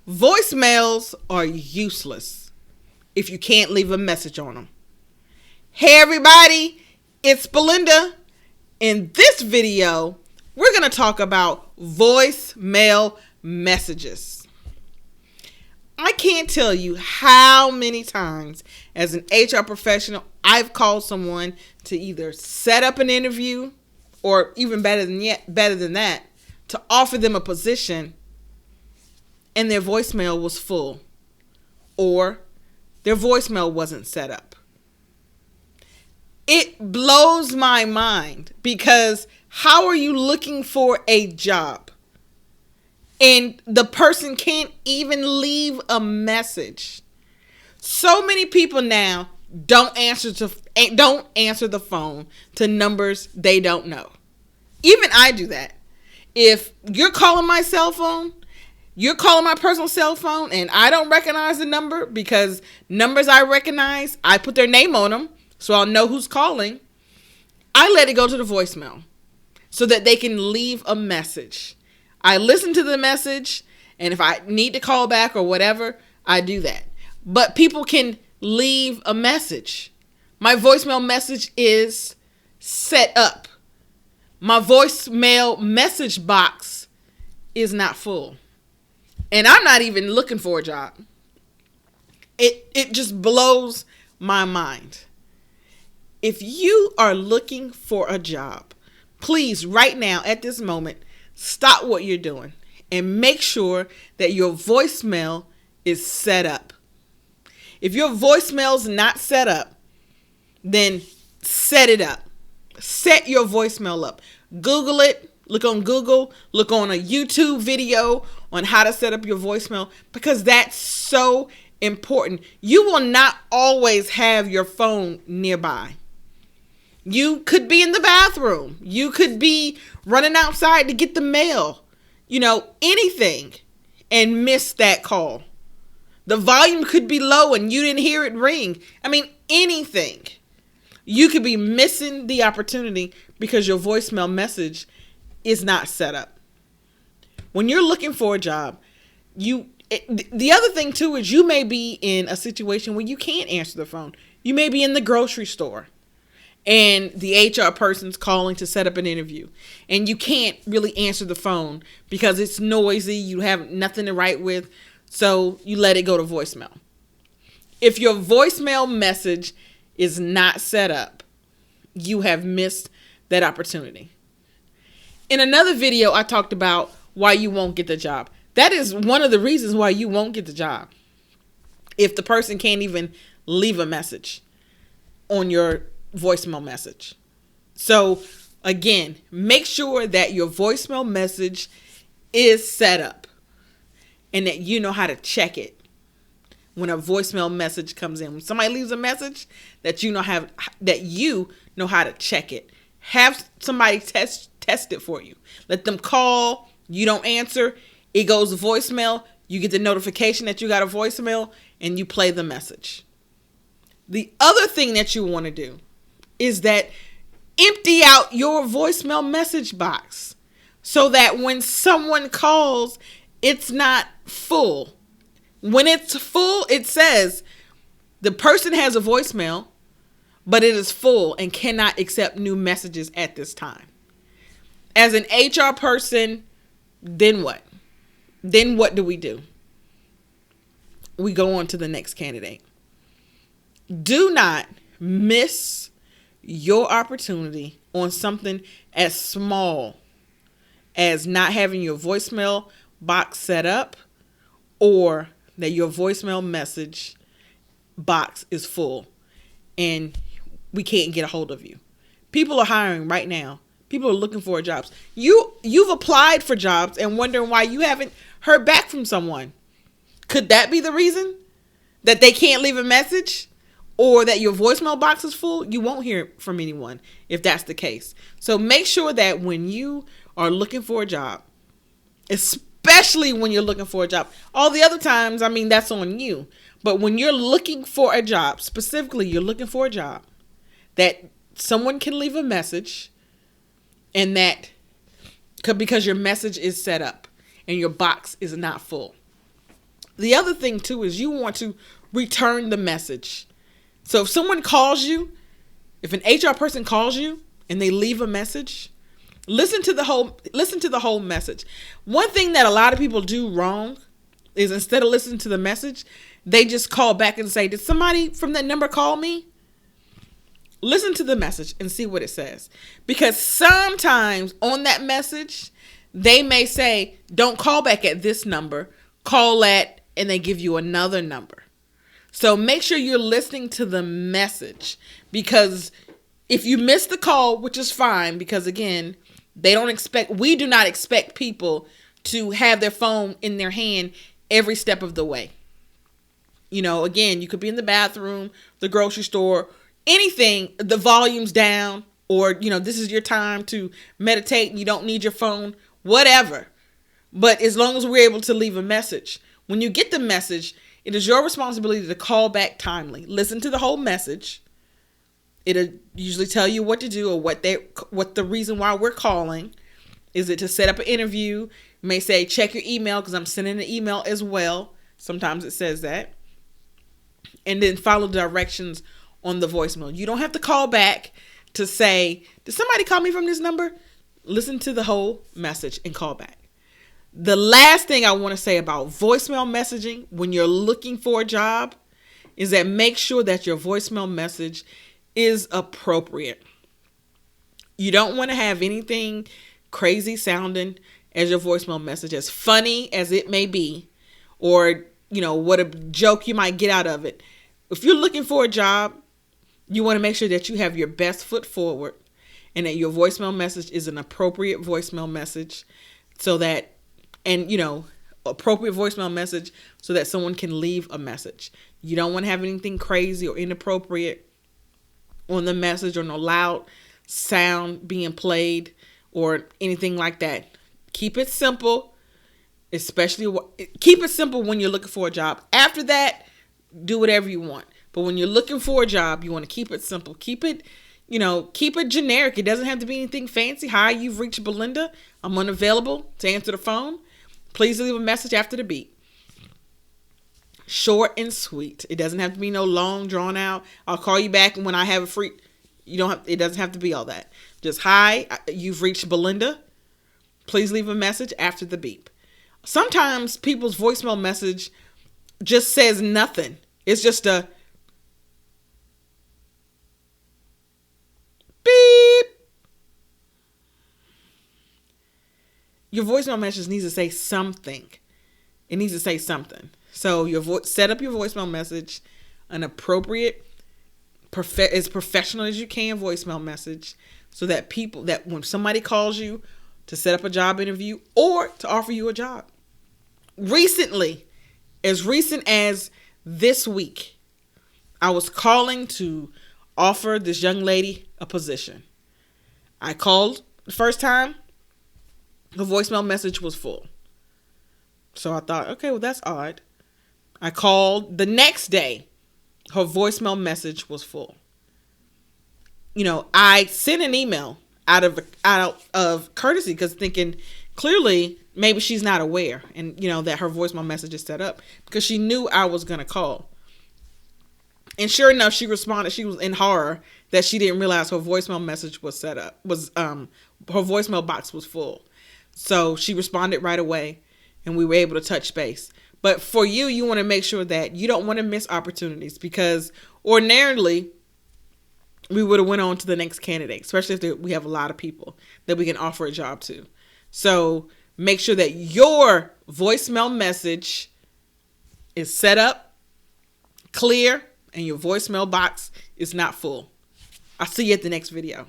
Voicemails are useless if you can't leave a message on them. Hey everybody, it's Belinda. In this video, we're going to talk about voicemail messages. I can't tell you how many times as an HR professional I've called someone to either set up an interview or even better than that, to offer them a position and their voicemail was full or their voicemail wasn't set up. It blows my mind because how are you looking for a job and the person can't even leave a message? So many people now don't answer the phone to numbers they don't know. Even I do that. If you're calling my cell phone, you're calling my personal cell phone and I don't recognize the number, because numbers I recognize, I put their name on them so I'll know who's calling. I let it go to the voicemail so that they can leave a message. I listen to the message, and if I need to call back or whatever, I do that. But people can leave a message. My voicemail message is set up. My voicemail message box is not full. And I'm not even looking for a job. It just blows my mind. If you are looking for a job, please, right now, at this moment, stop what you're doing and make sure that your voicemail is set up. If your voicemail's not set up, then set it up. Set your voicemail up. Google it. Look on Google. Look on a YouTube video on how to set up your voicemail, because that's so important. You will not always have your phone nearby. You could be in the bathroom. You could be running outside to get the mail. Anything, and miss that call. The volume could be low and you didn't hear it ring. Anything. You could be missing the opportunity because your voicemail message is not set up. When you're looking for a job, the other thing too is you may be in a situation where you can't answer the phone. You may be in the grocery store and the HR person's calling to set up an interview, and you can't really answer the phone because it's noisy. You have nothing to write with, so you let it go to voicemail. If your voicemail message is not set up, you have missed that opportunity. In another video, I talked about why you won't get the job. That is one of the reasons why you won't get the job. If the person can't even leave a message on your voicemail message. So again, make sure that your voicemail message is set up and that you know how to check it when a voicemail message comes in. When somebody leaves a message, that you know how to check it. Have somebody test it for you. Let them call. You don't answer. It goes to voicemail. You get the notification that you got a voicemail and you play the message. The other thing that you want to do is that empty out your voicemail message box so that when someone calls, it's not full. When it's full, it says the person has a voicemail, but it is full and cannot accept new messages at this time. As an HR person, then what? Then what do? We go on to the next candidate. Do not miss your opportunity on something as small as not having your voicemail box set up, or that your voicemail message box is full and we can't get a hold of you. People are hiring right now. People are looking for jobs. You've applied for jobs and wondering why you haven't heard back from someone. Could that be the reason? That they can't leave a message, or that your voicemail box is full? You won't hear from anyone if that's the case. So make sure that when you are looking for a job, especially when you're looking for a job, all the other times, that's on you. But when you're looking for a job, specifically you're looking for a job, that someone can leave a message, and that because your message is set up and your box is not full. The other thing too is you want to return the message. So if someone calls you, if an HR person calls you and they leave a message, listen to the whole message. One thing that a lot of people do wrong is instead of listening to the message, they just call back and say, "Did somebody from that number call me?" Listen to the message and see what it says. Because sometimes on that message, they may say, "Don't call back at this number, call at," and they give you another number. So make sure you're listening to the message, because if you miss the call, which is fine, because again, we do not expect people to have their phone in their hand every step of the way. Again, you could be in the bathroom, the grocery store, anything, the volume's down, or, this is your time to meditate and you don't need your phone, whatever. But as long as we're able to leave a message, when you get the message, it is your responsibility to call back timely. Listen to the whole message. It'll usually tell you what to do, or what the reason why we're calling. Is it to set up an interview? You may say, check your email, because I'm sending an email as well. Sometimes it says that. And then follow the directions on the voicemail. You don't have to call back to say, "Did somebody call me from this number?" Listen to the whole message and call back. The last thing I want to say about voicemail messaging when you're looking for a job is that make sure that your voicemail message is appropriate. You don't want to have anything crazy sounding as your voicemail message, as funny as it may be, or, what a joke you might get out of it. If you're looking for a job, you want to make sure that you have your best foot forward and that your voicemail message is an appropriate voicemail message, appropriate voicemail message so that someone can leave a message. You don't want to have anything crazy or inappropriate on the message, or no loud sound being played or anything like that. Keep it simple, keep it simple when you're looking for a job. After that, do whatever you want. But when you're looking for a job, you want to keep it simple. Keep it generic. It doesn't have to be anything fancy. Hi, you've reached Belinda. I'm unavailable to answer the phone. Please leave a message after the beep. Short and sweet. It doesn't have to be no long, drawn out. I'll call you back when I have a free. It doesn't have to be all that. Just, "Hi, you've reached Belinda. Please leave a message after the beep." Sometimes people's voicemail message just says nothing. It's just a beep. Your voicemail message needs to say something. It needs to say something. So set up your voicemail message an appropriate, as professional as you can voicemail message, so that when somebody calls you to set up a job interview or to offer you a job. Recently, as recent as this week, I was calling to offer this young lady a position. I called the first time. The voicemail message was full. So I thought, okay, well, that's odd. I called the next day. Her voicemail message was full. I sent an email out of courtesy, because thinking clearly maybe she's not aware, and that her voicemail message is set up, because she knew I was going to call. And sure enough, she responded. She was in horror that she didn't realize her voicemail message was set up. Her voicemail box was full. So she responded right away, and we were able to touch base. But for you want to make sure that you don't want to miss opportunities, because ordinarily we would have went on to the next candidate, especially if we have a lot of people that we can offer a job to. So make sure that your voicemail message is set up, clear, and your voicemail box is not full. I'll see you at the next video.